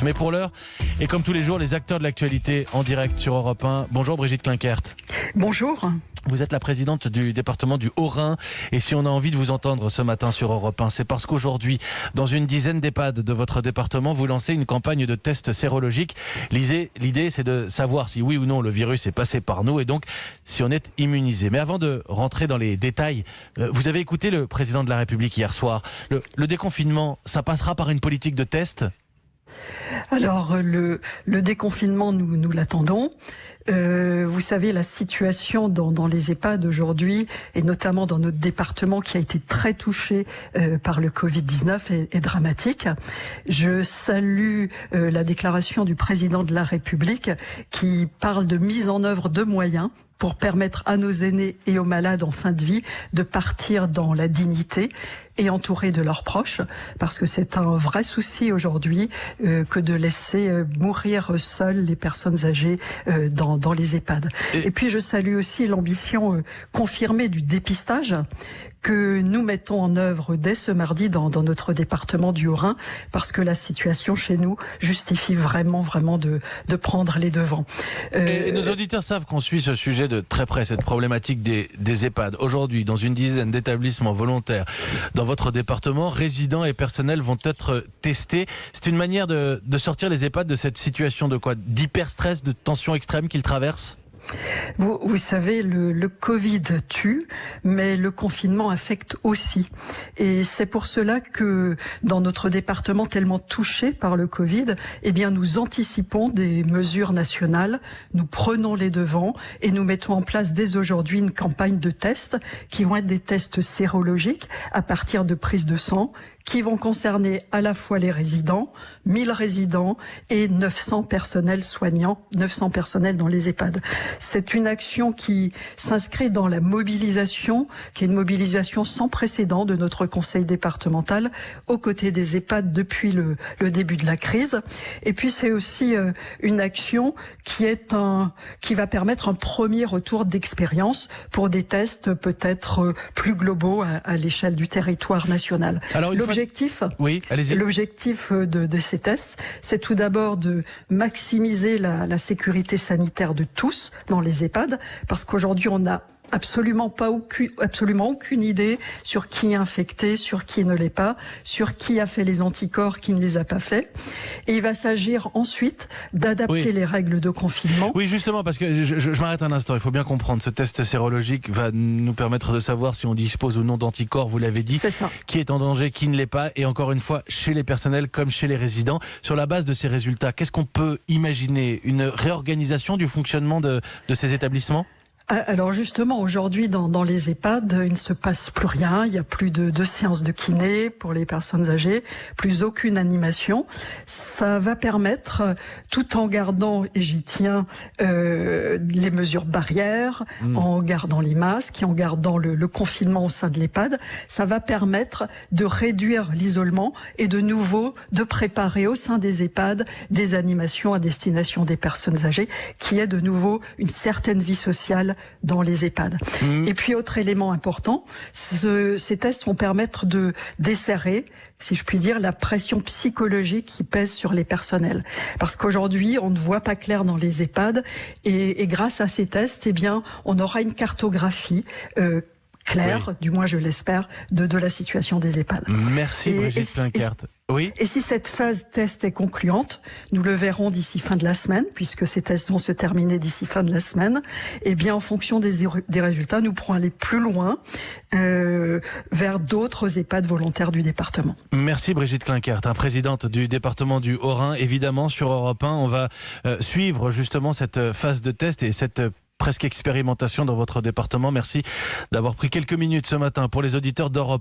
Mais pour l'heure, et comme tous les jours, les acteurs de l'actualité en direct sur Europe 1. Bonjour Brigitte Klinkert. Bonjour. Vous êtes la présidente du département du Haut-Rhin. Et si on a envie de vous entendre ce matin sur Europe 1, c'est parce qu'aujourd'hui, dans une dizaine d'EHPAD de votre département, vous lancez une campagne de tests sérologiques. L'idée, c'est de savoir si oui ou non le virus est passé par nous et donc si on est immunisé. Mais avant de rentrer dans les détails, vous avez écouté le président de la République hier soir. Le déconfinement, ça passera par une politique de tests ? Alors, le déconfinement, nous l'attendons. Vous savez, la situation dans les EHPAD aujourd'hui, et notamment dans notre département qui a été très touché par le Covid-19, est dramatique. Je salue la déclaration du président de la République qui parle de mise en œuvre de moyens pour permettre à nos aînés et aux malades en fin de vie de partir dans la dignité et entourés de leurs proches, parce que c'est un vrai souci aujourd'hui que de laisser mourir seules les personnes âgées dans les EHPAD. Et puis je salue aussi l'ambition confirmée du dépistage que nous mettons en œuvre dès ce mardi dans notre département du Haut-Rhin, parce que la situation chez nous justifie vraiment de prendre les devants. Et nos auditeurs savent qu'on suit ce sujet de très près, cette problématique des EHPAD. Aujourd'hui, dans une dizaine d'établissements volontaires dans votre département, résidents et personnels vont être testés. C'est une manière de sortir les EHPAD de cette situation de quoi ? D'hyper-stress, de tension extrême qu'ils traversent ? Vous savez, le Covid tue, mais le confinement affecte aussi. Et c'est pour cela que dans notre département tellement touché par le Covid, eh bien, nous anticipons des mesures nationales, nous prenons les devants et nous mettons en place dès aujourd'hui une campagne de tests qui vont être des tests sérologiques à partir de prises de sang, qui vont concerner à la fois les résidents, 1000 résidents et 900 personnels soignants, 900 personnels dans les EHPAD. C'est une action qui s'inscrit dans la mobilisation, qui est une mobilisation sans précédent de notre conseil départemental aux côtés des EHPAD depuis le début de la crise. Et puis c'est aussi une action qui va permettre un premier retour d'expérience pour des tests peut-être plus globaux à l'échelle du territoire national. Alors, L'objectif de ces tests, c'est tout d'abord de maximiser la sécurité sanitaire de tous dans les EHPAD, parce qu'aujourd'hui on a absolument aucune idée sur qui est infecté, sur qui ne l'est pas, sur qui a fait les anticorps, qui ne les a pas fait. Et il va s'agir ensuite d'adapter les règles de confinement. Oui, justement, parce que je m'arrête un instant. Il faut bien comprendre, ce test sérologique va nous permettre de savoir si on dispose ou non d'anticorps, vous l'avez dit. C'est ça. Qui est en danger, qui ne l'est pas. Et encore une fois, chez les personnels comme chez les résidents. Sur la base de ces résultats, qu'est-ce qu'on peut imaginer ? Une réorganisation du fonctionnement de ces établissements ? Alors justement, aujourd'hui, dans les EHPAD, il ne se passe plus rien. Il n'y a plus de séances de kiné pour les personnes âgées, plus aucune animation. Ça va permettre, tout en gardant, et j'y tiens, les mesures barrières, en gardant les masques, et en gardant le confinement au sein de l'EHPAD, ça va permettre de réduire l'isolement et de nouveau de préparer au sein des EHPAD des animations à destination des personnes âgées, qui est de nouveau une certaine vie sociale dans les EHPAD. Et puis, autre élément important, ces tests vont permettre de desserrer, si je puis dire, la pression psychologique qui pèse sur les personnels. Parce qu'aujourd'hui, on ne voit pas clair dans les EHPAD et grâce à ces tests, eh bien, on aura une cartographie claire, du moins je l'espère, de la situation des EHPAD. Merci Brigitte Klinkert. Oui. Et si cette phase test est concluante, nous le verrons d'ici fin de la semaine, puisque ces tests vont se terminer d'ici fin de la semaine, et bien en fonction des résultats, nous pourrons aller plus loin vers d'autres EHPAD volontaires du département. Merci Brigitte Klinkert, présidente du département du Haut-Rhin. Évidemment, sur Europe 1, on va suivre justement cette phase de test et cette presque expérimentation dans votre département. Merci d'avoir pris quelques minutes ce matin pour les auditeurs d'Europe 1.